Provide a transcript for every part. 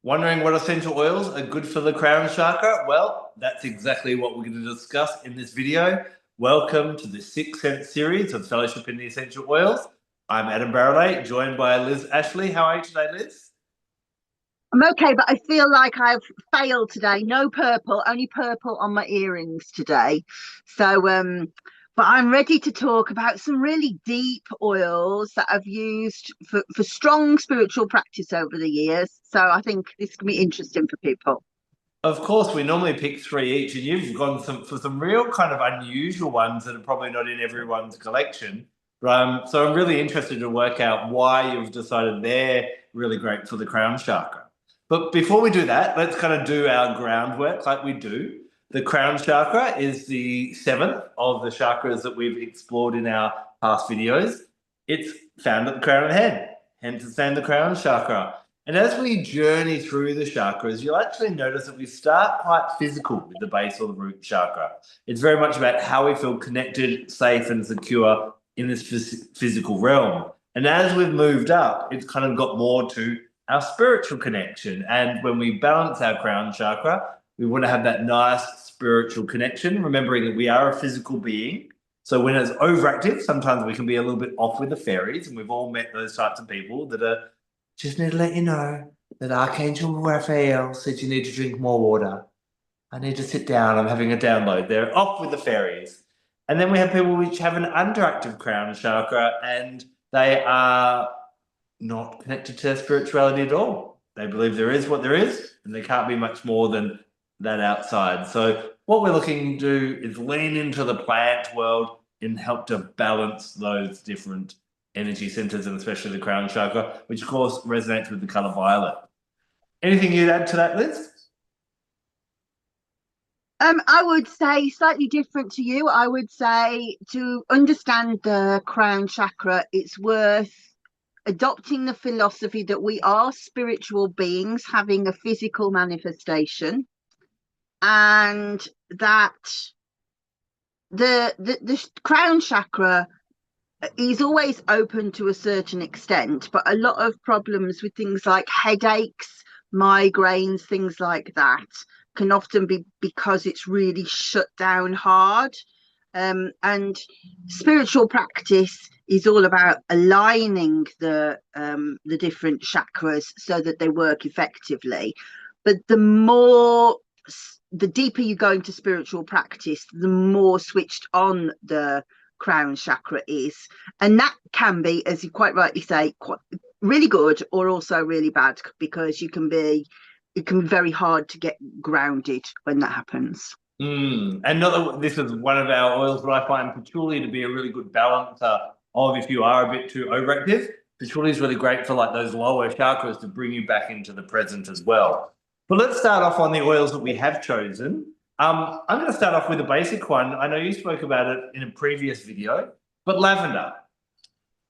Wondering what essential oils are good for the crown chakra? Well, that's exactly what we're going to discuss in this video. Welcome to the 6 Sense series of Fellowship in the Essential Oils. I'm Adam Barralet, joined by Liz Ashley. How are you today, Liz? I'm okay, but I feel like I've failed today. No purple, only purple on my earrings today. But I'm ready to talk about some really deep oils that I've used for strong spiritual practice over the years. So I think this can be interesting for people. Of course, we normally pick 3 each, and you've gone for some real kind of unusual ones that are probably not in everyone's collection. So I'm really interested to work out why you've decided they're really great for the crown chakra. But before we do that, let's kind of do our groundwork like we do. The crown chakra is the 7th of the chakras that we've explored in our past videos. It's found at the crown of the head, hence it's named the crown chakra. And as we journey through the chakras, you'll actually notice that we start quite physical with the base or the root chakra. It's very much about how we feel connected, safe, and secure in this physical realm. And as we've moved up, it's kind of got more to our spiritual connection. And when we balance our crown chakra, we want to have that nice spiritual connection, remembering that we are a physical being. So when it's overactive, sometimes we can be a little bit off with the fairies, and we've all met those types of people that are just need to let you know that Archangel Raphael said you need to drink more water. I need to sit down. I'm having a download. They're off with the fairies. And then we have people which have an underactive crown chakra and they are not connected to their spirituality at all. They believe there is what there is and there can't be much more than that outside. So what we're looking to do is lean into the plant world and help to balance those different energy centers, and especially the crown chakra, which of course resonates with the color violet. Anything you'd add to that, Liz? I would say slightly different to you. I would say to understand the crown chakra, it's worth adopting the philosophy that we are spiritual beings having a physical manifestation, and that the crown chakra is always open to a certain extent, but a lot of problems with things like headaches, migraines, things like that can often be because it's really shut down hard. And spiritual practice is all about aligning the different chakras so that they work effectively. But the deeper you go into spiritual practice, the more switched on the crown chakra is, and that can be, as you quite rightly say, quite really good or also really bad, because it can be very hard to get grounded when that happens. And not that this is one of our oils, but I find patchouli to be a really good balancer of if you are a bit too overactive. Patchouli is really great for like those lower chakras to bring you back into the present as well. But let's start off on the oils that we have chosen. I'm going to start off with a basic one. I know you spoke about it in a previous video, but lavender.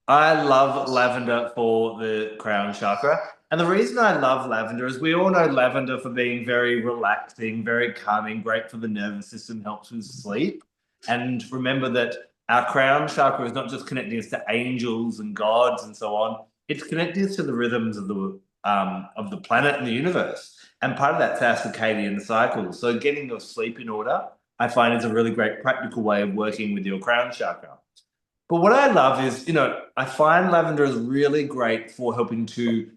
I love lavender for the crown chakra. And the reason I love lavender is we all know lavender for being very relaxing, very calming, great for the nervous system, helps with sleep. And remember that our crown chakra is not just connecting us to angels and gods and so on. It's connecting us to the rhythms of the planet and the universe. And part of that's our circadian cycle. So getting your sleep in order, I find, is a really great practical way of working with your crown chakra. But what I love is, I find lavender is really great for helping to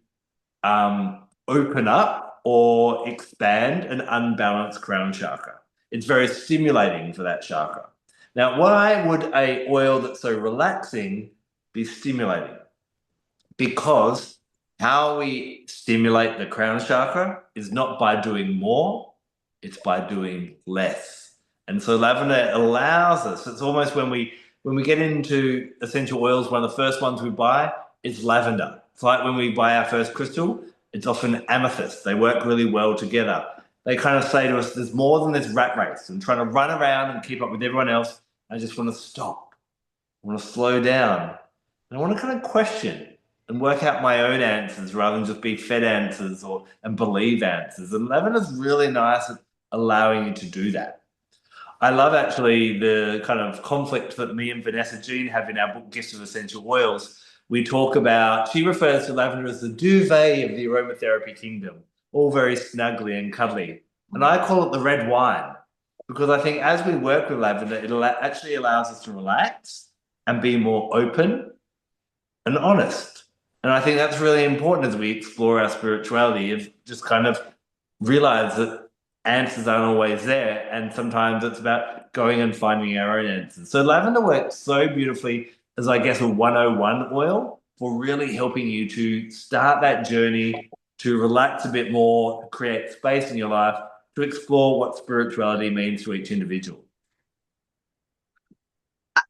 open up or expand an unbalanced crown chakra. It's very stimulating for that chakra. Now, why would an oil that's so relaxing be stimulating? Because how we stimulate the crown chakra is not by doing more, it's by doing less. And so lavender allows us, it's almost when we get into essential oils, one of the first ones we buy is lavender. It's like when we buy our first crystal, it's often amethyst. They work really well together. They kind of say to us, there's more than this rat race and trying to run around and keep up with everyone else. I just want to stop. I want to slow down. And I want to kind of question and work out my own answers rather than just be fed answers and believe answers. And lavender's really nice at allowing you to do that. I love actually the kind of conflict that me and Vanessa Jean have in our book, Gifts of Essential Oils. We talk about, she refers to lavender as the duvet of the aromatherapy kingdom. all very snuggly and cuddly. And I call it the red wine because I think as we work with lavender, actually allows us to relax and be more open and honest. And I think that's really important as we explore our spirituality, of just kind of realize that answers aren't always there. And sometimes it's about going and finding our own answers. So lavender works so beautifully as, I guess, a 101 oil for really helping you to start that journey, to relax a bit more, create space in your life, to explore what spirituality means to each individual.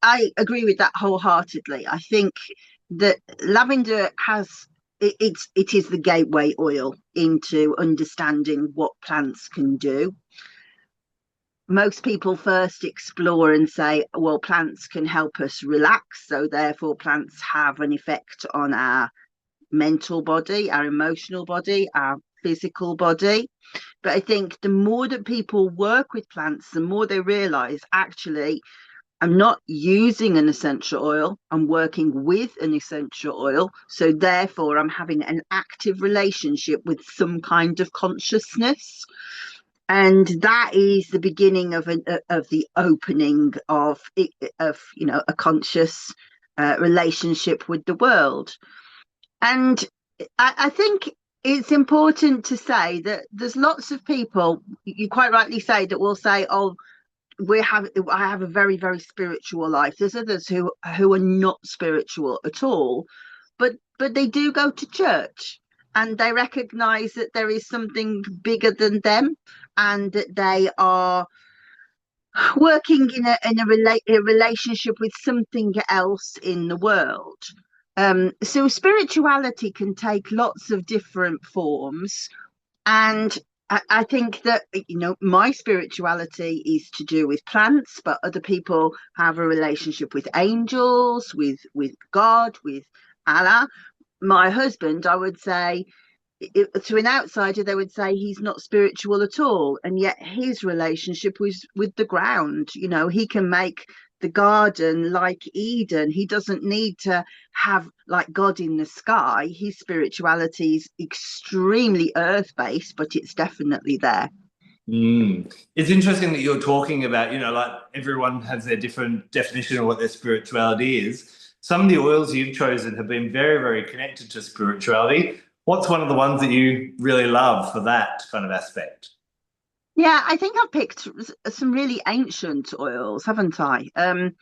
I agree with that wholeheartedly. I think that lavender it is the gateway oil into understanding what plants can do. Most people first explore and say, well, plants can help us relax, so therefore plants have an effect on our mental body, our emotional body, our physical body. But I think the more that people work with plants, the more they realize, actually, I'm not using an essential oil, I'm working with an essential oil. So therefore, I'm having an active relationship with some kind of consciousness. And that is the beginning of the opening of a conscious relationship with the world. And I think it's important to say that there's lots of people, you quite rightly say, that will say, oh, I have a very, very spiritual life. There's others who are not spiritual at all, but they do go to church and they recognize that there is something bigger than them, and that they are working in a relationship with something else in the world. So spirituality can take lots of different forms, and I think that, my spirituality is to do with plants, but other people have a relationship with angels, with God, with Allah. My husband, I would say, to an outsider, they would say he's not spiritual at all, and yet his relationship was with the ground. He can make the garden like Eden. He doesn't need to have like God in the sky. His spirituality is extremely earth-based, but it's definitely there. It's interesting that you're talking about, like everyone has their different definition of what their spirituality is. Some of the oils you've chosen have been very, very connected to spirituality. What's one of the ones that you really love for that kind of aspect? Yeah, I think I've picked some really ancient oils, haven't I? And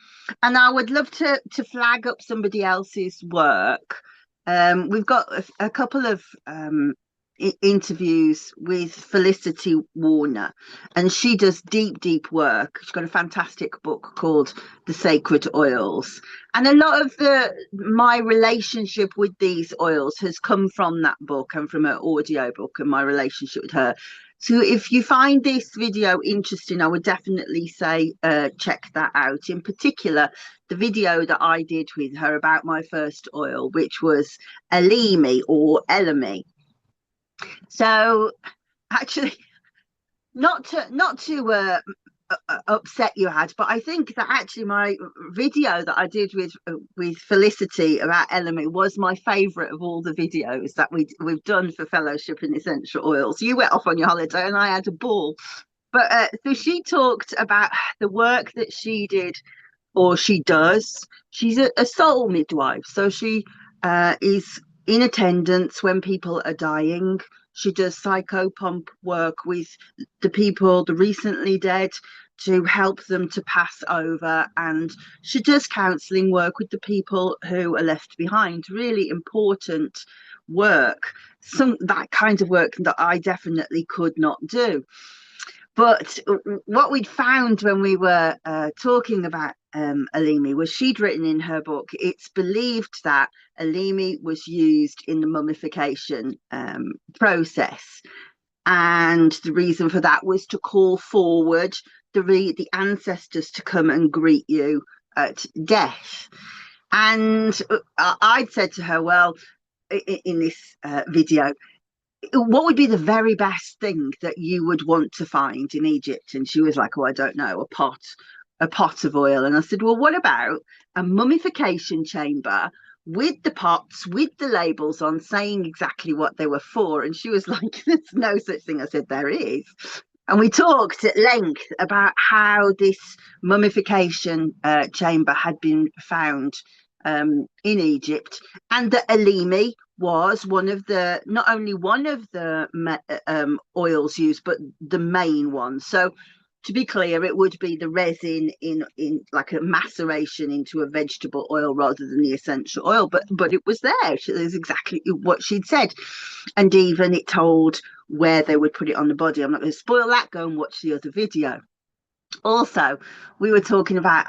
I would love to flag up somebody else's work. We've got a couple of interviews with Felicity Warner, and she does deep, deep work. She's got a fantastic book called The Sacred Oils. And a lot of my relationship with these oils has come from that book and from her audio book and my relationship with her. So if you find this video interesting, I would definitely say check that out. In particular, the video that I did with her about my first oil, which was Elemi or Elemi. So actually, not to upset you, had, but I think that actually my video that I did with Felicity about Elemi was my favourite of all the videos that we've done for Fellowship in Essential Oils. You went off on your holiday and I had a ball. But so she talked about the work that she did, or she does. She's a soul midwife, so she is in attendance when people are dying. She does psychopomp work with the people, the recently dead, to help them to pass over. And she does counselling work with the people who are left behind. Really important work. That kind of work that I definitely could not do. But what we'd found when we were talking about Elemi was she'd written in her book, it's believed that Elemi was used in the mummification process. And the reason for that was to call forward the ancestors to come and greet you at death. And I'd said to her, well, in this video, what would be the very best thing that you would want to find in Egypt? And she was like, oh, I don't know, a pot of oil. And I said, well, what about a mummification chamber with the pots, with the labels on, saying exactly what they were for. And she was like, there's no such thing. I said, there is. And we talked at length about how this mummification chamber had been found in Egypt, and that Elemi was one of the, not only one of the oils used, but the main one. So to be clear, it would be the resin in like a maceration into a vegetable oil rather than the essential oil. But it was there. It was exactly what she'd said, and even it told where they would put it on the body. I'm not going to spoil that. Go and watch the other video. Also, we were talking about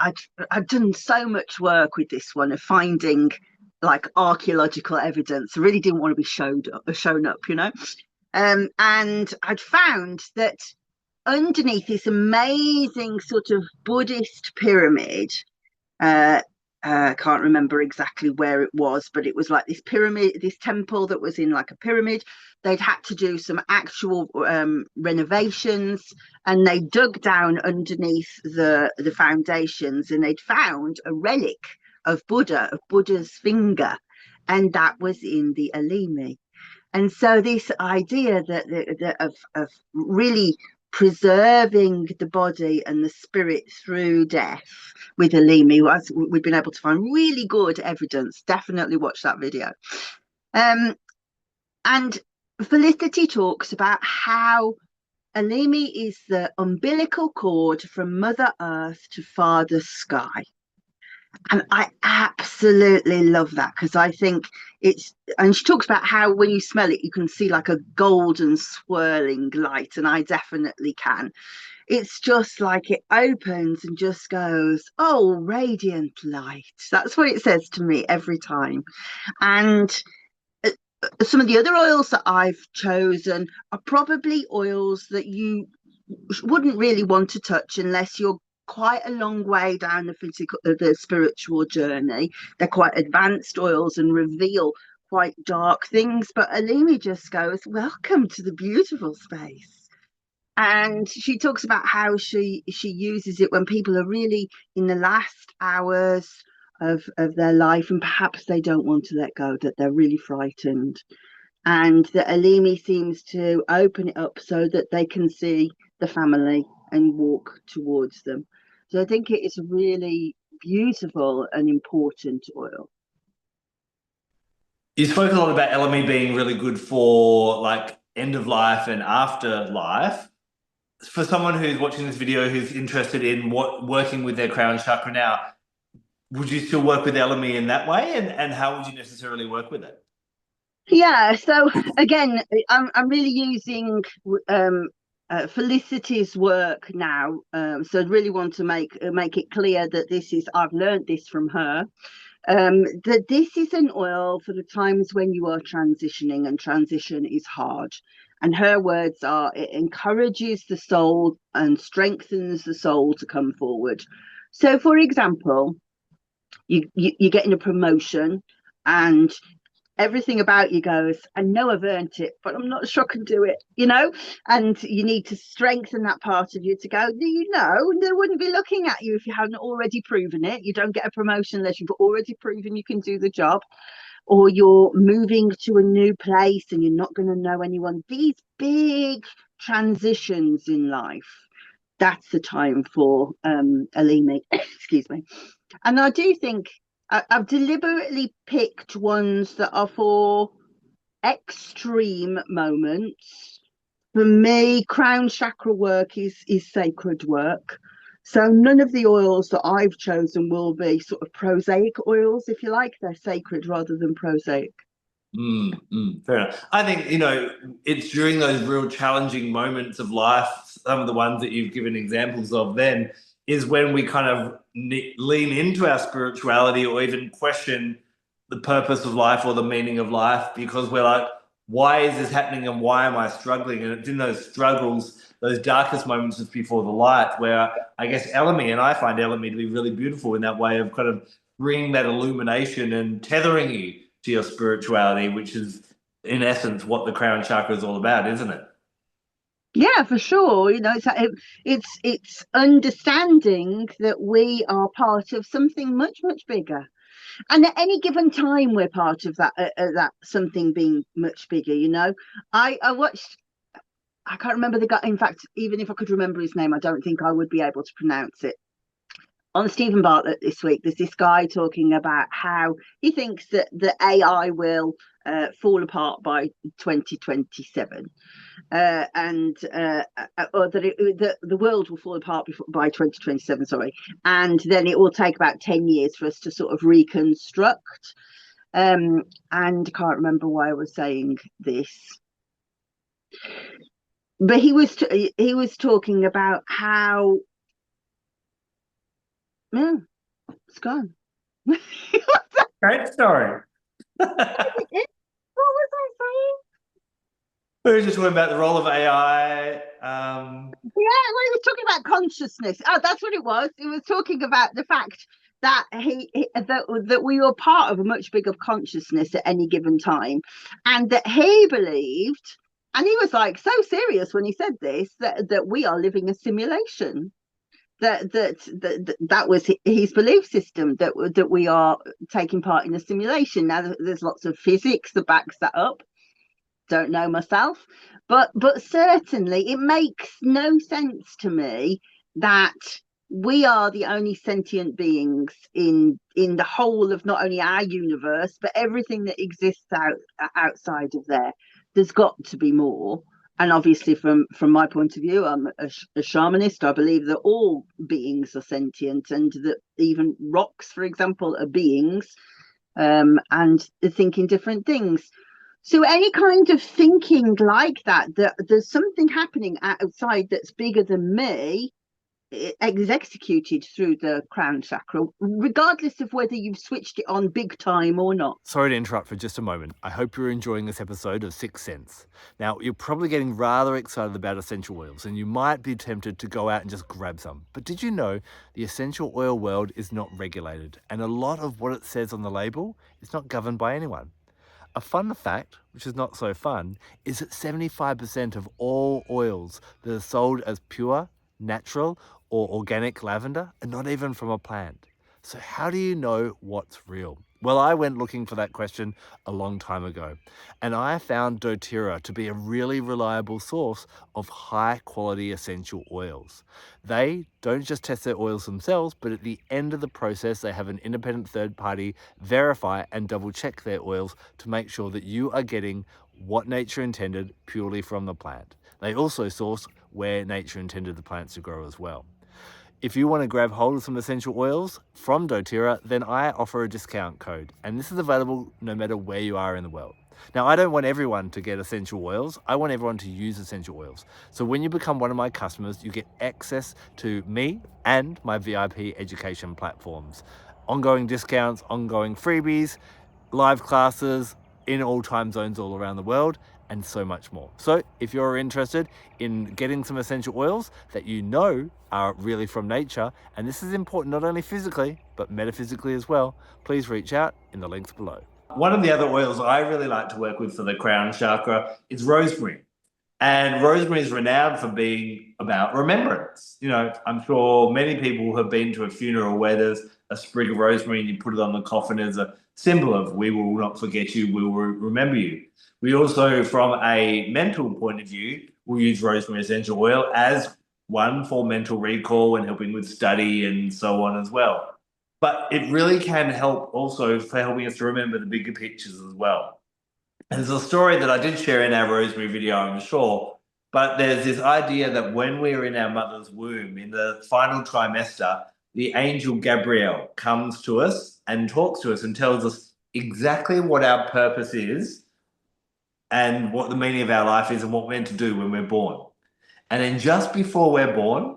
I'd done so much work with this one of finding like archaeological evidence. I really didn't want to be shown up, you know. And I'd found that underneath this amazing sort of Buddhist pyramid, I can't remember exactly where it was, but it was like this pyramid, this temple that was in like a pyramid. They'd had to do some actual renovations, and they dug down underneath the foundations, and they'd found a relic of Buddha's finger, and that was in the Elemi. And so this idea of really preserving the body and the spirit through death with Elemi, as we've been able to find really good evidence. Definitely watch that video. And Felicity talks about how Elemi is the umbilical cord from Mother Earth to Father Sky. And I absolutely love that, because I think it's, and she talks about how when you smell it, you can see like a golden swirling light, and I definitely can. It's just like it opens and just goes, oh, radiant light. That's what it says to me every time. And some of the other oils that I've chosen are probably oils that you wouldn't really want to touch unless you're quite a long way down the spiritual journey. They're quite advanced oils and reveal quite dark things, but Elemi just goes, welcome to the beautiful space. And she talks about how she uses it when people are really in the last hours of their life, and perhaps they don't want to let go, that they're really frightened, and the Elemi seems to open it up so that they can see the family and walk towards them. So I think it is a really beautiful and important oil. You spoke a lot about Elemi being really good for like end of life and afterlife. For someone who's watching this video who's interested in working with their crown chakra now, would you still work with Elemi in that way? And how would you necessarily work with it? Yeah, so again, I'm really using Felicity's work now. So I really want to make it clear that this is, I've learned this from her. That this is an oil for the times when you are transitioning, and transition is hard. And her words are, it encourages the soul and strengthens the soul to come forward. So, for example, you're getting a promotion, and everything about you goes, I know I've earned it, but I'm not sure I can do it, you know? And you need to strengthen that part of you to go, do you know, they wouldn't be looking at you if you hadn't already proven it. You don't get a promotion unless you've already proven you can do the job. Or you're moving to a new place and you're not going to know anyone. These big transitions in life, that's the time for Elemi, excuse me. And I do think I've deliberately picked ones that are for extreme moments. For me, crown chakra work is sacred work. So none of the oils that I've chosen will be sort of prosaic oils, if you like. They're sacred rather than prosaic. Fair enough. I think, it's during those real challenging moments of life, some of the ones that you've given examples of then, is when we kind of lean into our spirituality or even question the purpose of life or the meaning of life, because we're like, why is this happening and why am I struggling? And it's in those struggles, those darkest moments just before the light, where I guess Elemi, and I find Elemi to be really beautiful in that way of kind of bringing that illumination and tethering you to your spirituality, which is in essence what the crown chakra is all about, isn't it? Yeah, for sure. It's understanding that we are part of something much, much bigger. And at any given time, we're part of that something being much bigger. I watched. I can't remember the guy. In fact, even if I could remember his name, I don't think I would be able to pronounce it. On Stephen Bartlett this week, there's this guy talking about how he thinks that the AI will fall apart by 2027, or that the world will fall apart by 2027. Sorry, and then it will take about 10 years for us to sort of reconstruct. And I can't remember why I was saying this, but he was talking about how. Yeah, it's gone. Great story. What was I saying? We were just talking about the role of AI. Yeah, well, he was talking about consciousness. Oh, that's what it was. He was talking about the fact that that we were part of a much bigger consciousness at any given time, and that he believed, and he was like so serious when he said this, that we are living a simulation. That was his belief system, that we are taking part in a simulation. Now there's lots of physics that backs that up. Don't know myself, but certainly it makes no sense to me that we are the only sentient beings in the whole of not only our universe but everything that exists outside of there. There's got to be more. And obviously, from my point of view, I'm a shamanist. I believe that all beings are sentient, and that even rocks, for example, are beings, and thinking different things. So any kind of thinking like that there's something happening outside that's bigger than me, is executed through the crown chakra, regardless of whether you've switched it on big time or not. Sorry to interrupt for just a moment. I hope you're enjoying this episode of Sixth Sense. Now, you're probably getting rather excited about essential oils, and you might be tempted to go out and just grab some. But did you know the essential oil world is not regulated, and a lot of what it says on the label is not governed by anyone? A fun fact, which is not so fun, is that 75% of all oils that are sold as pure, natural, or organic lavender are not even from a plant. So how do you know what's real? Well, I went looking for that question a long time ago, and I found doTERRA to be a really reliable source of high quality essential oils. They don't just test their oils themselves, but at the end of the process, they have an independent third party verify and double check their oils to make sure that you are getting what nature intended purely from the plant. They also source where nature intended the plants to grow as well. If you want to grab hold of some essential oils from doTERRA, then I offer a discount code, and this is available no matter where you are in the world. Now, I don't want everyone to get essential oils. I want everyone to use essential oils. So when you become one of my customers, you get access to me and my VIP education platforms, ongoing discounts, ongoing freebies, live classes in all time zones all around the world, and so much more. So if you're interested in getting some essential oils that you know are really from nature, and this is important not only physically, but metaphysically as well, please reach out in the links below. One of the other oils I really like to work with for the crown chakra is rosemary. And rosemary is renowned for being about remembrance. I'm sure many people have been to a funeral where there's a sprig of rosemary and you put it on the coffin as a symbol of we will not forget you, we will remember you. We also, from a mental point of view, will use rosemary essential oil as one for mental recall and helping with study and so on as well. But it really can help also for helping us to remember the bigger pictures as well. And there's a story that I did share in our rosemary video, I'm sure, but there's this idea that when we're in our mother's womb, in the final trimester, the angel Gabriel comes to us and talks to us and tells us exactly what our purpose is and what the meaning of our life is and what we're meant to do when we're born. And then just before we're born,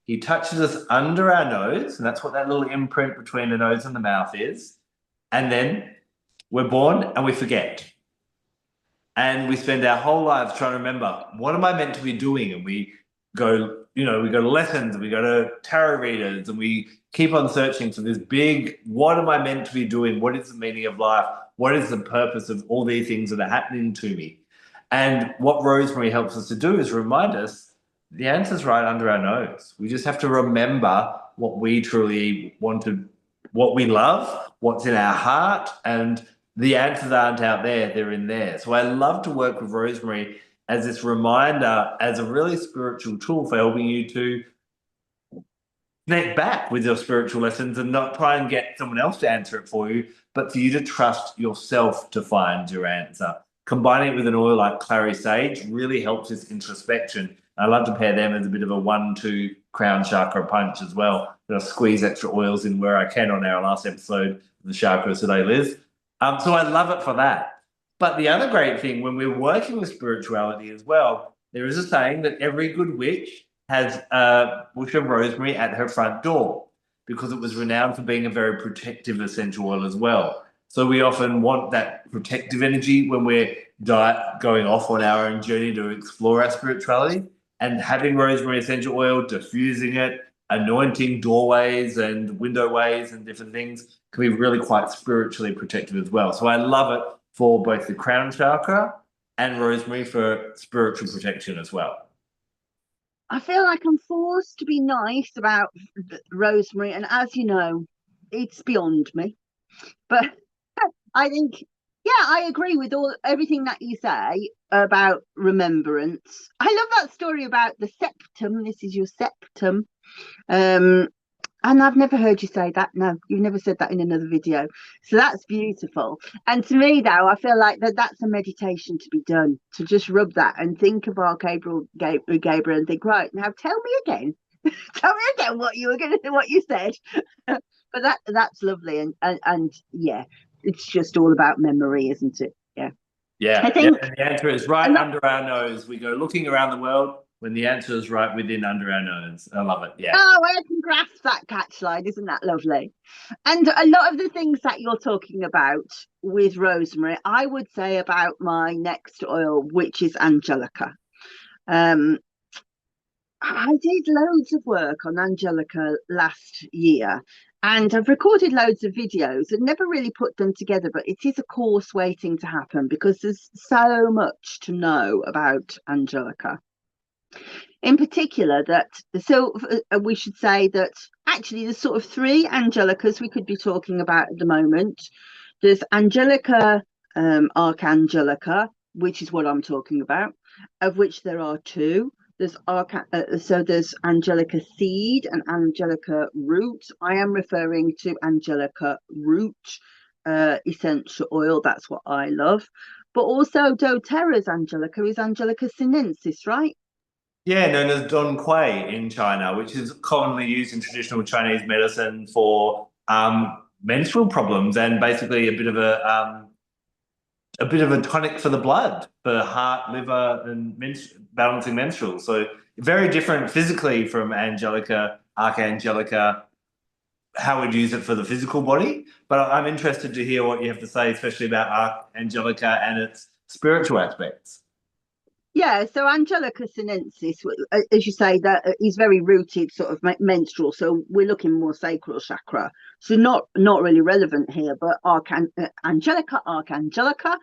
he touches us under our nose, and that's what that little imprint between the nose and the mouth is. And then we're born and we forget. And we spend our whole lives trying to remember, what am I meant to be doing? And we go, we go to lessons, and we go to tarot readers, and we keep on searching for this big, what am I meant to be doing? What is the meaning of life? What is the purpose of all these things that are happening to me? And what rosemary helps us to do is remind us the answer's right under our nose. We just have to remember what we truly want what we love, what's in our heart, and the answers aren't out there, they're in there. So I love to work with rosemary as this reminder, as a really spiritual tool for helping you to connect back with your spiritual lessons and not try and get someone else to answer it for you, but for you to trust yourself to find your answer. Combining it with an oil like clary sage really helps this introspection. I love to pair them as a bit of a 1-2 crown chakra punch as well. I'll squeeze extra oils in where I can on our last episode of the Chakras Today, Liz. So I love it for that. But the other great thing when we're working with spirituality as well, there is a saying that every good witch has a bush of rosemary at her front door because it was renowned for being a very protective essential oil as well. So we often want that protective energy when we're going off on our own journey to explore our spirituality, and having rosemary essential oil, diffusing it, anointing doorways and window ways and different things can be really quite spiritually protective as well. So I love it for both the crown chakra and rosemary for spiritual protection as well. I feel like I'm forced to be nice about rosemary, and as you know, it's beyond me. But I think, yeah, I agree with everything that you say about remembrance. I love that story about the septum. This is your septum. And I've never heard you say that. No, you've never said that in another video. So that's beautiful. And to me, though, I feel like that's a meditation to be done, to just rub that and think of Gabriel and think, right, now tell me again. Tell me again what you were going to, what you said. But that's lovely. And yeah, it's just all about memory, isn't it? Yeah. Yeah. I think, and the answer is right under our nose. We go looking around the world when the answer is right within under our nose. I love it. Yeah. Oh, I can grasp that catchline. Isn't that lovely? And a lot of the things that you're talking about with rosemary, I would say about my next oil, which is Angelica. I did loads of work on Angelica last year, and I've recorded loads of videos and never really put them together, but it is a course waiting to happen because there's so much to know about Angelica. In particular, we should say that actually there's sort of 3 Angelicas we could be talking about at the moment. There's Angelica, Archangelica, which is what I'm talking about, of which there are 2. There's there's Angelica seed and Angelica root. I am referring to Angelica root essential oil. That's what I love. But also doTERRA's Angelica is Angelica sinensis, right? Yeah, known as Don Quai in China, which is commonly used in traditional Chinese medicine for menstrual problems and basically a bit of a tonic for the blood, for heart, liver, and balancing menstrual. So very different physically from Angelica, Archangelica, how we'd use it for the physical body. But I'm interested to hear what you have to say, especially about Archangelica and its spiritual aspects. Yeah, so Angelica sinensis, as you say, that is very rooted sort of menstrual. So we're looking more sacral chakra. So not really relevant here, but Angelica, Archangelica,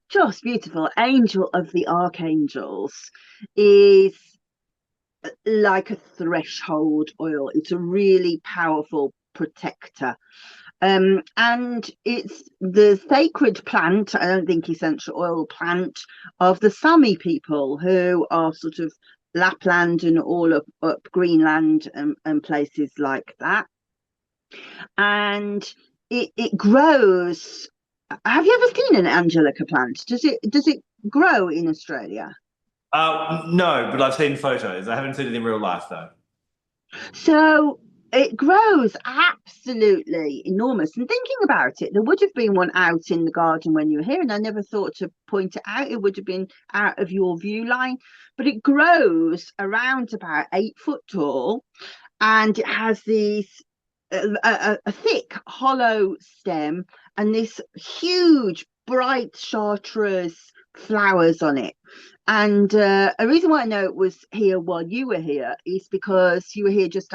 just beautiful. Angel of the archangels is like a threshold oil. It's a really powerful protector. And it's the sacred plant, I don't think essential oil plant, of the Sami people, who are sort of Lapland and all up Greenland and places like that. And it grows. Have you ever seen an Angelica plant? Does it grow in Australia? No, but I've seen photos. I haven't seen it in real life though. So it grows absolutely enormous. And thinking about it, there would have been one out in the garden when you were here, and I never thought to point it out. It would have been out of your view line, but it grows around about 8 foot tall, and it has these a thick hollow stem and this huge bright chartreuse flowers on it. And a reason why I know it was here while you were here is because you were here just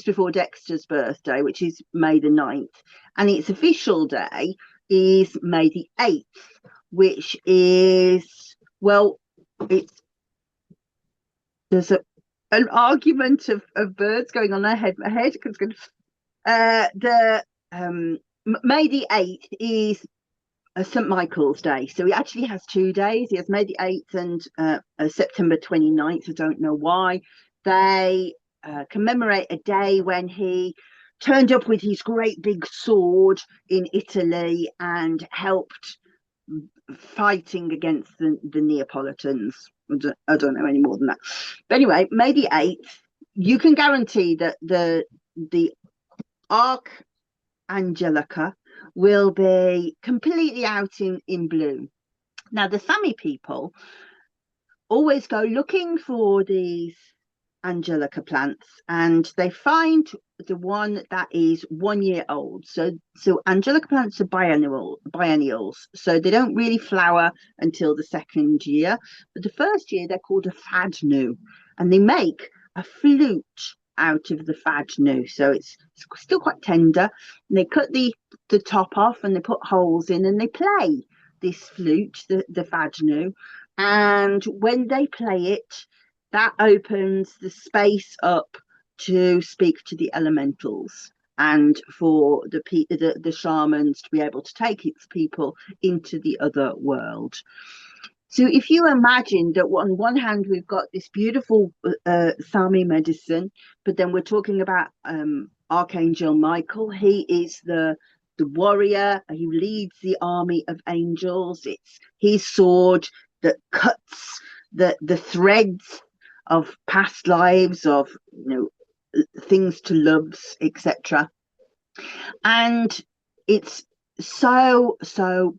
before Dexter's birthday, which is May the 9th, and its official day is May the 8th, which is, well, there's an argument of birds going on ahead because the May the 8th is St. Michael's Day. So he actually has 2 days. He has May the 8th and September 29th. I don't know why. They commemorate a day when he turned up with his great big sword in Italy and helped fighting against the Neapolitans. I don't know any more than that. But anyway, May the 8th, you can guarantee that the Angelica will be completely out in bloom. Now, the Sami people always go looking for these Angelica plants, and they find the one that is 1 year old. So Angelica plants are biennials, so they don't really flower until the 2nd year. But the 1st year they're called a fadnu, and they make a flute out of the fadnu, so it's still quite tender. And they cut the top off and they put holes in and they play this flute, the fadnu, and when they play it, that opens the space up to speak to the elementals and for the shamans to be able to take its people into the other world. So if you imagine that on one hand we've got this beautiful Sami medicine, but then we're talking about Archangel Michael. He is the warrior. He leads the army of angels. It's his sword that cuts the threads of past lives, of things to loves, etc. And it's so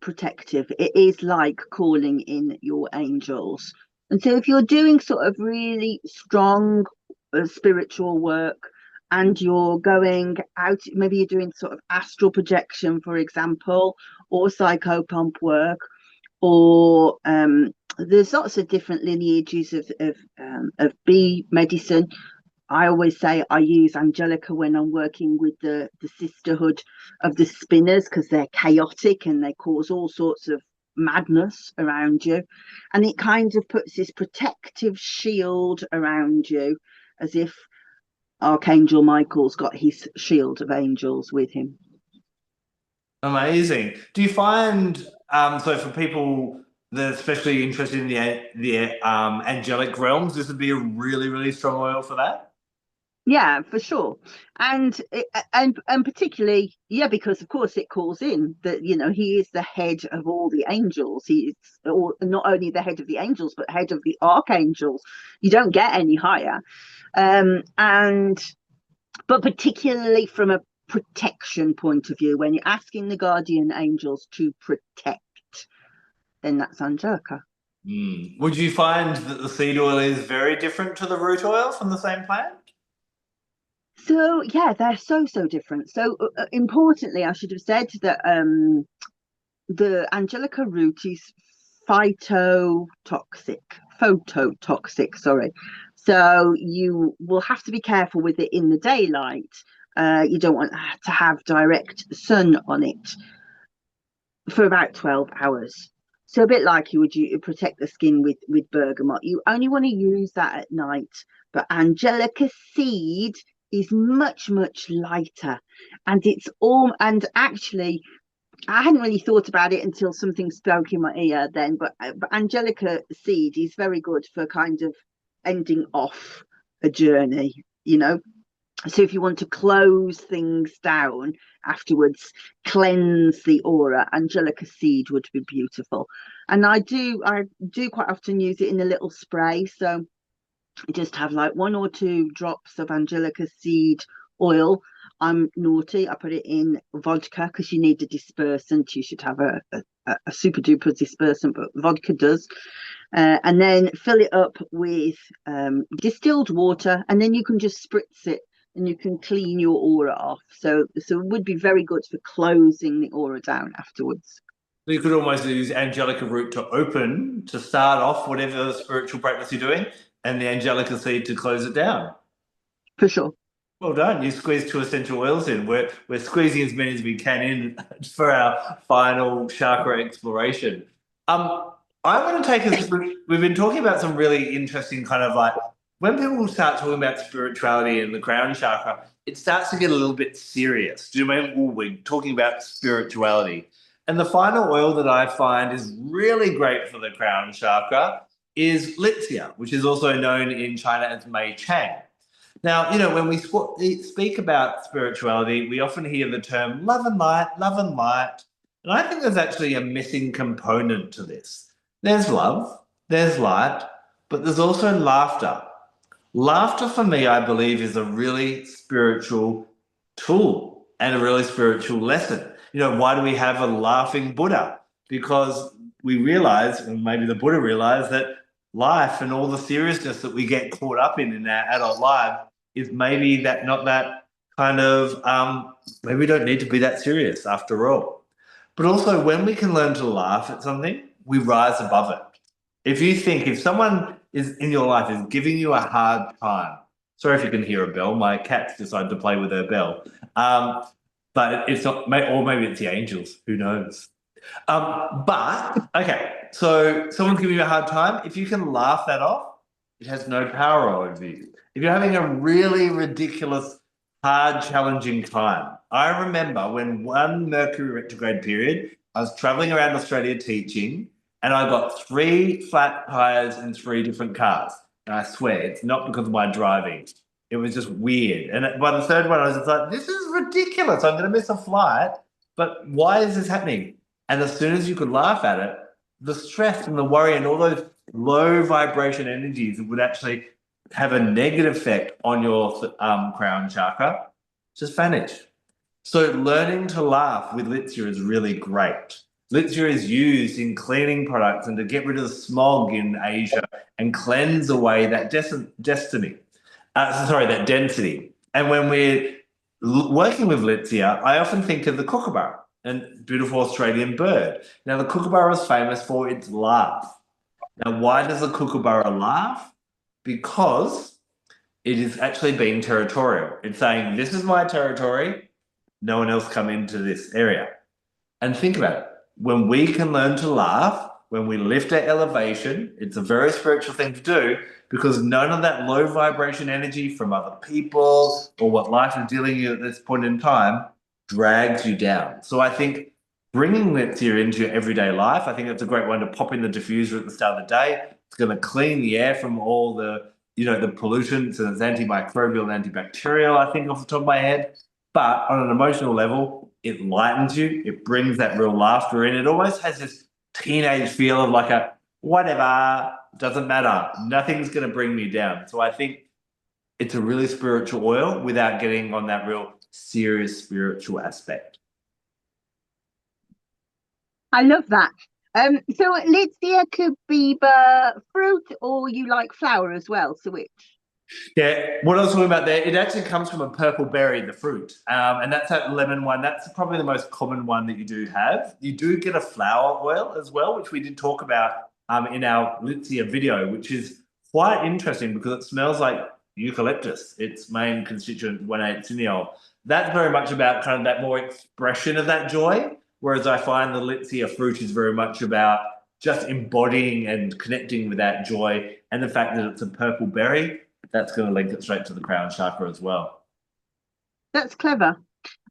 protective. It is like calling in your angels. And so if you're doing sort of really strong spiritual work and you're going out, maybe you're doing sort of astral projection, for example, or psychopomp work, or there's lots of different lineages of bee medicine. I always say I use Angelica when I'm working with the sisterhood of the spinners, because they're chaotic and they cause all sorts of madness around you. And it kind of puts this protective shield around you, as if Archangel Michael's got his shield of angels with him. Amazing. Do you find, so for people that are especially interested in the angelic realms, this would be a really, really strong oil for that? Yeah, for sure. And particularly, yeah, because of course it calls in that, he is the head of all the angels. He's not only the head of the angels, but head of the archangels. You don't get any higher. But particularly from a protection point of view, when you're asking the guardian angels to protect, then that's Angelica. Would you find that the seed oil is very different to the root oil from the same plant? So yeah, they're so different. So importantly, I should have said that the Angelica root is phototoxic. Sorry. So you will have to be careful with it in the daylight. You don't want to have direct sun on it for about 12 hours. So a bit like you protect the skin with bergamot. You only want to use that at night. But Angelica seed is much lighter, and and actually I hadn't really thought about it until something spoke in my ear then, but Angelica seed is very good for kind of ending off a journey, so if you want to close things down afterwards, cleanse the aura, Angelica seed would be beautiful. And I do quite often use it in a little spray, so just have like 1 or 2 drops of Angelica seed oil. I'm naughty, I put it in vodka because you need a dispersant. You should have a super duper dispersant, but vodka does. And then fill it up with distilled water, and then you can just spritz it and you can clean your aura off. So it would be very good for closing the aura down afterwards. So you could almost use Angelica root to start off whatever spiritual practice you're doing, and the Angelica seed to close it down. For sure. Well done. You squeezed 2 essential oils in. We're squeezing as many as we can in for our final chakra exploration. I want to take us. We've been talking about some really interesting kind of like when people start talking about spirituality and the crown chakra, it starts to get a little bit serious. Do you mean we're talking about spirituality? And the final oil that I find is really great for the crown chakra is Litsea, which is also known in China as Mei Chang. Now, when we speak about spirituality, we often hear the term love and light, love and light. And I think there's actually a missing component to this. There's love, there's light, but there's also laughter. Laughter for me, I believe, is a really spiritual tool and a really spiritual lesson. Why do we have a laughing Buddha? Because we realize, and maybe the Buddha realized, that life and all the seriousness that we get caught up in our adult life is maybe not that kind of, maybe we don't need to be that serious after all. But also, when we can learn to laugh at something, we rise above it. If someone is in your life is giving you a hard time, sorry if you can hear a bell, my cat's decided to play with her bell, but it's not, or maybe it's the angels, who knows? But okay, so someone's giving you a hard time. If you can laugh that off, it has no power over you. If you're having a really ridiculous, hard, challenging time, I remember when one Mercury retrograde period, I was traveling around Australia teaching, and I got 3 flat tires in 3 different cars. And I swear, it's not because of my driving. It was just weird. And by the third one, I was just like, this is ridiculous. I'm going to miss a flight. But why is this happening? And as soon as you could laugh at it, the stress and the worry and all those low vibration energies would actually have a negative effect on your crown chakra just vanish. So learning to laugh with Litsea is really great. Litsea is used in cleaning products and to get rid of the smog in Asia and cleanse away that density. And when we're working with Litsea, I often think of the kookaburra, a beautiful Australian bird. Now, the kookaburra is famous for its laugh. Now, why does the kookaburra laugh? Because it is actually being territorial. It's saying, this is my territory, no one else come into this area. And think about it. When we can learn to laugh, when we lift our elevation, it's a very spiritual thing to do because none of that low vibration energy from other people or what life is dealing with you at this point in time drags you down. So I think bringing Litsea into your everyday life, I think it's a great one to pop in the diffuser at the start of the day. It's going to clean the air from all the, the pollutants, and it's antimicrobial and antibacterial, I think, off the top of my head. But on an emotional level, it lightens you. It brings that real laughter in. It almost has this teenage feel of like a whatever, doesn't matter. Nothing's going to bring me down. So I think it's a really spiritual oil without getting on that real serious spiritual aspect. I love that. So Litsea could be the fruit, or you like flower as well. So which? Yeah, what I was talking about there, it actually comes from a purple berry, the fruit. And that's that lemon one. That's probably the most common one that you do have. You do get a flower oil as well, which we did talk about in our Litsea video, which is quite interesting because it smells like eucalyptus, its main constituent 1,8-cineol. That's very much about kind of that more expression of that joy, whereas I find the Litsea fruit is very much about just embodying and connecting with that joy, and the fact that it's a purple berry, that's going to link it straight to the crown chakra as well. That's clever.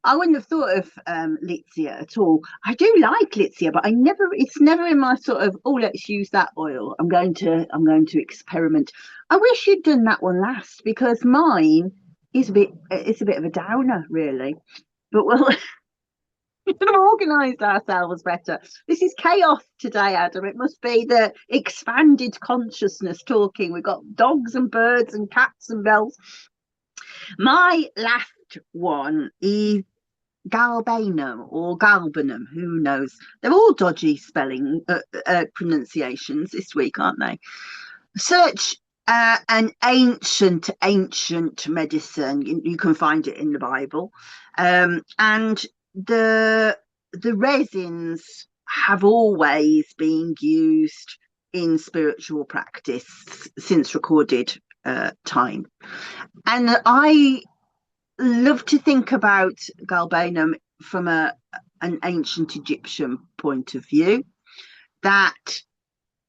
I wouldn't have thought of Litsea at all. I do like Litsea, but it's never in my sort of, oh, let's use that oil. I'm going to experiment. I wish you'd done that one last, because mine is it's a bit of a downer, really. But well, we should have organised ourselves better. This is chaos today, Adam. It must be the expanded consciousness talking. We've got dogs and birds and cats and bells. My last one is Galbanum or Galbanum. Who knows? They're all dodgy spelling pronunciations this week, aren't they? Search an ancient medicine. You can find it in the Bible, and the resins have always been used in spiritual practice since recorded time, and I love to think about Galbanum from an ancient Egyptian point of view, that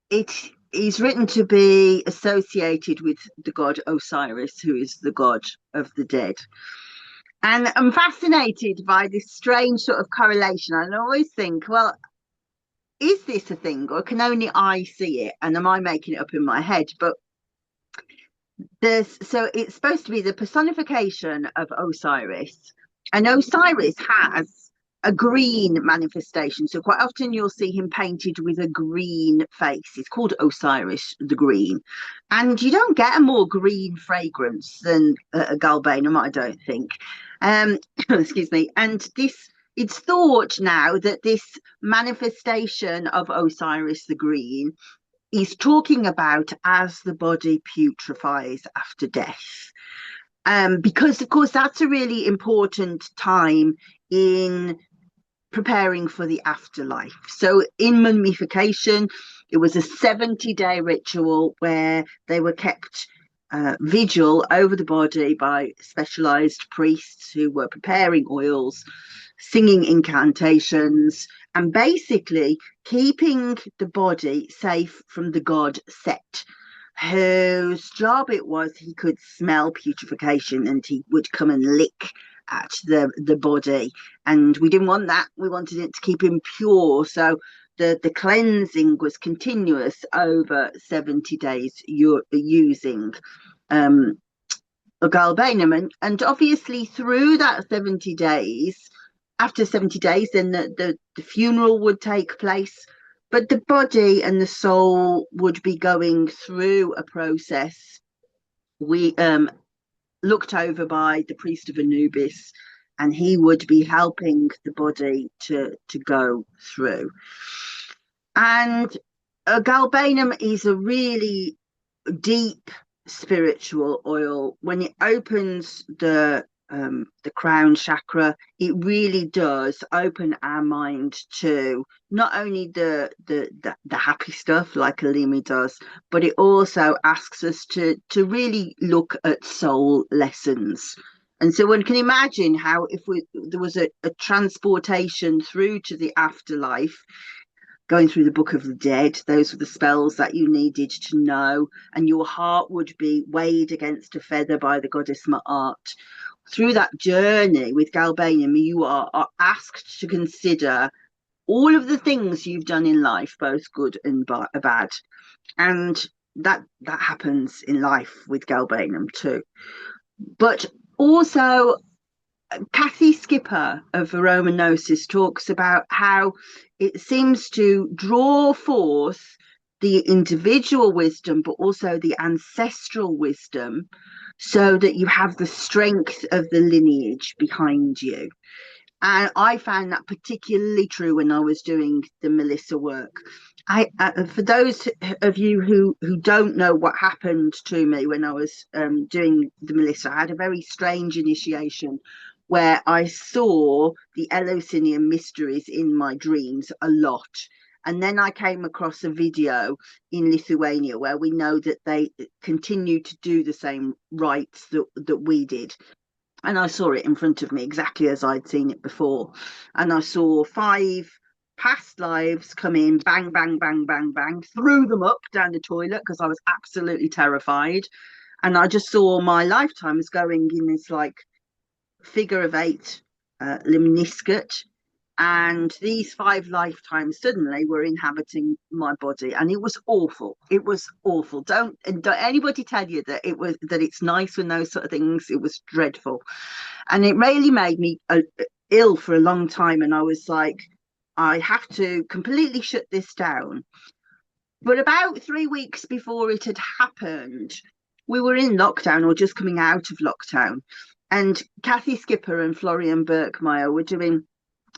it is written to be associated with the god Osiris, who is the god of the dead. And I'm fascinated by this strange sort of correlation. And I always think, well, is this a thing, or can only I see it? And am I making it up in my head? But so it's supposed to be the personification of Osiris, and Osiris has a green manifestation. So quite often you'll see him painted with a green face. It's called Osiris the Green, and you don't get a more green fragrance than a Galbanum, I don't think. Excuse me. And it's thought now that this manifestation of Osiris the Green is talking about as the body putrefies after death. Because, of course, that's a really important time in preparing for the afterlife. So in mummification, it was a 70-day ritual where they were kept vigil over the body by specialized priests who were preparing oils, singing incantations, and basically keeping the body safe from the god Set, whose job it was he could smell putrefaction and he would come and lick at the body. And we didn't want that. We wanted it to keep him pure. So the cleansing was continuous over 70 days using a Galbanum. And obviously through that 70 days, after 70 days, then the funeral would take place. But the body and the soul would be going through a process. We looked over by the priest of Anubis, and he would be helping the body to go through. And a Galbanum is a really deep spiritual oil. When it opens the crown chakra, it really does open our mind to not only the happy stuff like Elemi does, but it also asks us to really look at soul lessons. And so one can imagine how if there was a transportation through to the afterlife, going through the Book of the Dead, those were the spells that you needed to know, and your heart would be weighed against a feather by the goddess Ma'at. Through that journey with Galbanum, you are asked to consider all of the things you've done in life, both good and bad. And that happens in life with Galbanum too. But also, Kathy Skipper of Aromagnosis talks about how it seems to draw forth the individual wisdom, but also the ancestral wisdom, so that you have the strength of the lineage behind you. And I found that particularly true when I was doing the Melissa work. For those of you who don't know what happened to me when I was doing the Melissa, I had a very strange initiation where I saw the Eleusinian mysteries in my dreams a lot. And then I came across a video in Lithuania where we know that they continue to do the same rites that we did. And I saw it in front of me exactly as I'd seen it before. And I saw 5 past lives come in, bang, bang, bang, bang, bang, threw them up down the toilet because I was absolutely terrified. And I just saw my lifetimes going in this like figure of 8 lemniscate, and these 5 lifetimes suddenly were inhabiting my body, and it was awful. It was awful. Don't anybody tell you that it's nice when those sort of things. It was dreadful, and it really made me ill for a long time. And I was like, I have to completely shut this down. But about 3 weeks before it had happened, we were in lockdown or just coming out of lockdown, and Kathy Skipper and Florian Birkmeyer were doing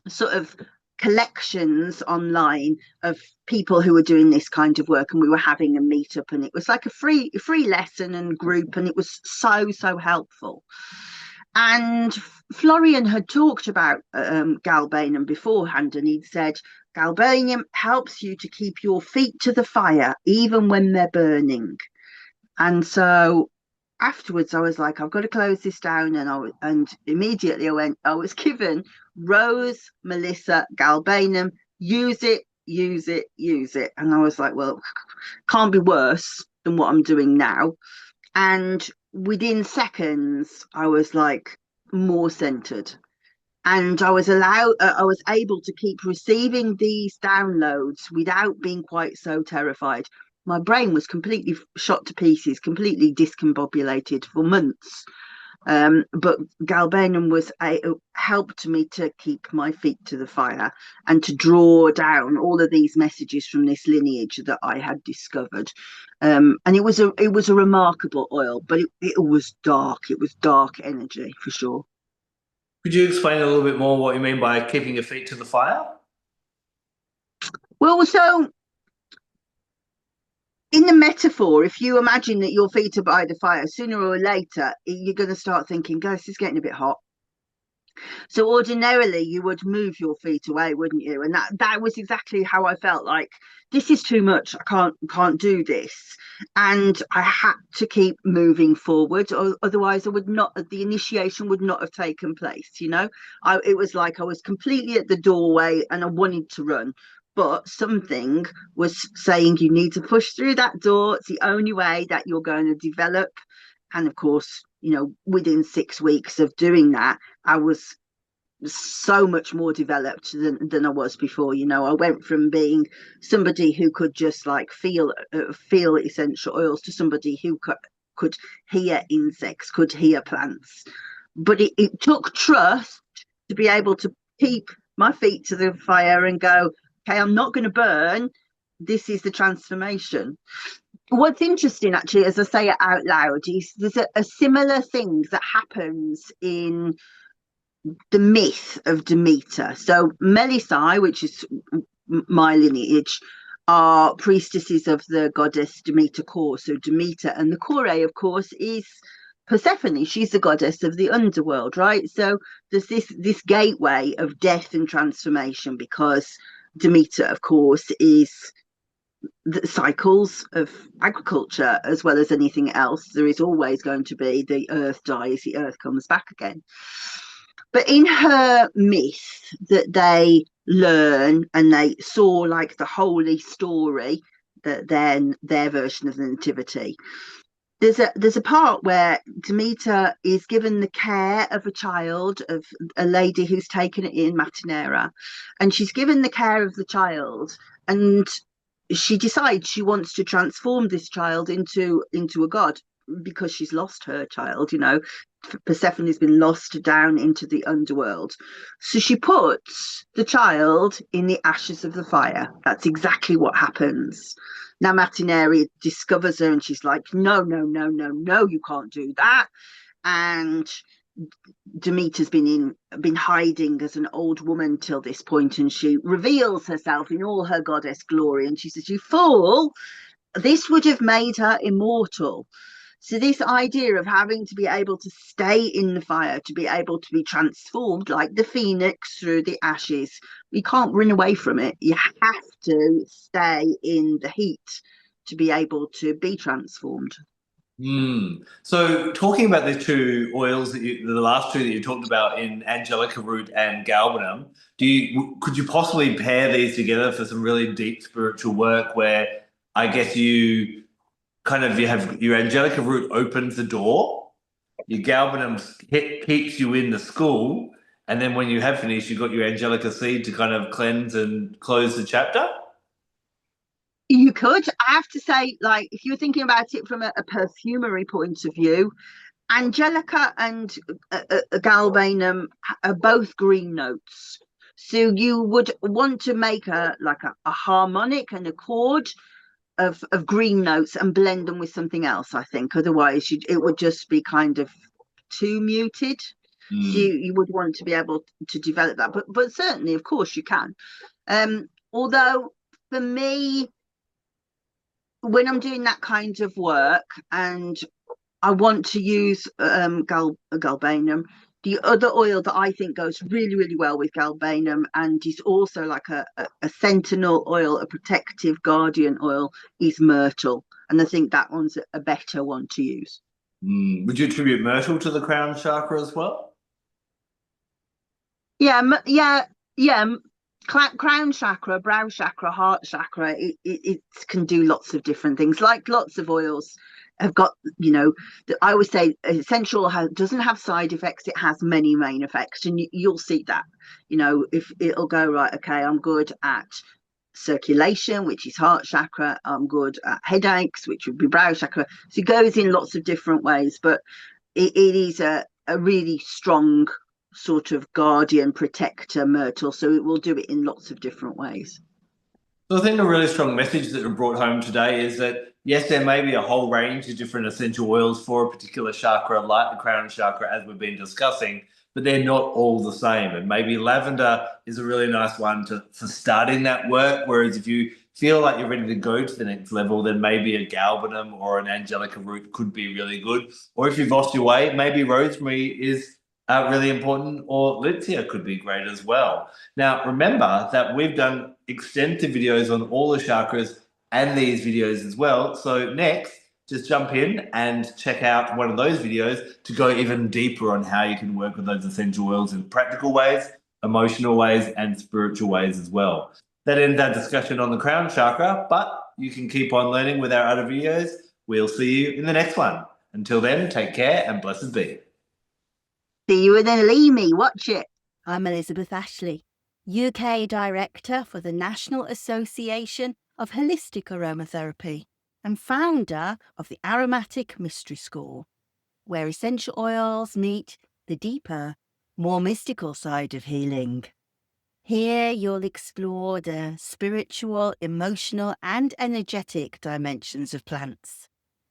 sort of collections online of people who were doing this kind of work, and we were having a meetup, and it was like a free lesson and group, and it was so helpful. And Florian had talked about Galbanum beforehand, and he'd said Galbanum helps you to keep your feet to the fire even when they're burning. And so afterwards I was like, I've got to close this down, and immediately I was given Rose Melissa Galbanum, use it. And I was like, well, can't be worse than what I'm doing now. And within seconds I was like more centered. And I was able to keep receiving these downloads without being quite so terrified. My brain was completely shot to pieces, completely discombobulated for months. But Galbanum helped me to keep my feet to the fire and to draw down all of these messages from this lineage that I had discovered. And it was a remarkable oil, but it was dark. It was dark energy for sure. Could you explain a little bit more what you mean by keeping your feet to the fire? Well, so in the metaphor, if you imagine that your feet are by the fire, sooner or later, you're going to start thinking, "Guys, this is getting a bit hot." So ordinarily you would move your feet away, wouldn't you? And that was exactly how I felt. Like, this is too much. I can't do this. And I had to keep moving forward, or otherwise the initiation would not have taken place. It was like I was completely at the doorway and I wanted to run, but something was saying you need to push through that door. It's the only way that you're going to develop. And of course, within 6 weeks of doing that, I was so much more developed than I was before. I went from being somebody who could just like feel essential oils to somebody who could hear insects, could hear plants. But it took trust to be able to keep my feet to the fire and go, okay, I'm not going to burn. This is the transformation. What's interesting, actually, as I say it out loud, is there's a similar thing that happens in the myth of Demeter. So Melisai, which is my lineage, are priestesses of the goddess Demeter Kore. So Demeter, and the Kore, of course, is Persephone. She's the goddess of the underworld, right? So there's this gateway of death and transformation, because Demeter, of course, is the cycles of agriculture as well as anything else. There is always going to be the earth dies, the earth comes back again. But in her myth that they learn, and they saw like the holy story, that then their version of the nativity, there's a part where Demeter is given the care of a child, of a lady who's taken it in Matinera, and she's given the care of the child, and she decides she wants to transform this child into a god, because she's lost her child. Persephone has been lost down into the underworld. So she puts the child in the ashes of the fire. That's exactly what happens. Now Matinera discovers her and she's like, no, you can't do that. And Demeter's been hiding as an old woman till this point, and she reveals herself in all her goddess glory, and she says, "You fool, this would have made her immortal." So this idea of having to be able to stay in the fire, to be able to be transformed like the phoenix through the ashes, you can't run away from it. You have to stay in the heat to be able to be transformed. So talking about the two oils the last two that you talked about in Angelica root and Galbanum, could you possibly pair these together for some really deep spiritual work, where I guess you have your Angelica root opens the door, your Galbanum keeps you in the school, and then when you have finished, you've got your Angelica seed to kind of cleanse and close the chapter? You could. I have to say, like, if you're thinking about it from a perfumery point of view, Angelica and Galbanum are both green notes. So you would want to make a harmonic and a chord of green notes and blend them with something else, I think. Otherwise, it would just be kind of too muted. So you would want to be able to develop that. But certainly, of course, you can. Although, for me, when I'm doing that kind of work and I want to use Galbanum, the other oil that I think goes really, really well with Galbanum, and is also like a sentinel oil, a protective guardian oil, is Myrtle. And I think that one's a better one to use. Would you attribute Myrtle to the crown chakra as well? Yeah. Crown chakra, brow chakra, heart chakra, it can do lots of different things, like lots of oils. have got, I always say essential oil doesn't have side effects, it has many main effects, and you'll see that. If it'll go, right, okay, I'm good at circulation, which is heart chakra, I'm good at headaches, which would be brow chakra. So it goes in lots of different ways, but it is a really strong sort of guardian protector, Myrtle, so it will do it in lots of different ways. So I think a really strong message that we brought home today is that, yes, there may be a whole range of different essential oils for a particular chakra, like the crown chakra, as we've been discussing, but they're not all the same. And maybe lavender is a really nice one for starting that work, whereas if you feel like you're ready to go to the next level, then maybe a galbanum or an Angelica root could be really good. Or if you've lost your way, maybe rosemary is really important, or Litsea could be great as well. Now, remember that we've done extensive videos on all the chakras and these videos as well. So next, just jump in and check out one of those videos to go even deeper on how you can work with those essential oils in practical ways, emotional ways, and spiritual ways as well. That ends our discussion on the crown chakra, but you can keep on learning with our other videos. We'll see you in the next one. Until then, take care and blessed be. See you in Elemi. Watch it. I'm Elizabeth Ashley, UK Director for the National Association of Holistic Aromatherapy and founder of the Aromatic Mystery School, where essential oils meet the deeper, more mystical side of healing. Here you'll explore the spiritual, emotional and energetic dimensions of plants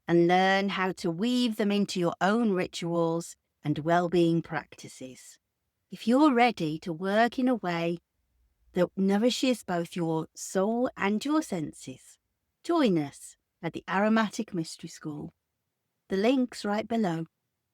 and learn how to weave them into your own rituals and well-being practices. If you're ready to work in a way that nourishes both your soul and your senses, join us at the Aromatic Mystery School. The link's right below.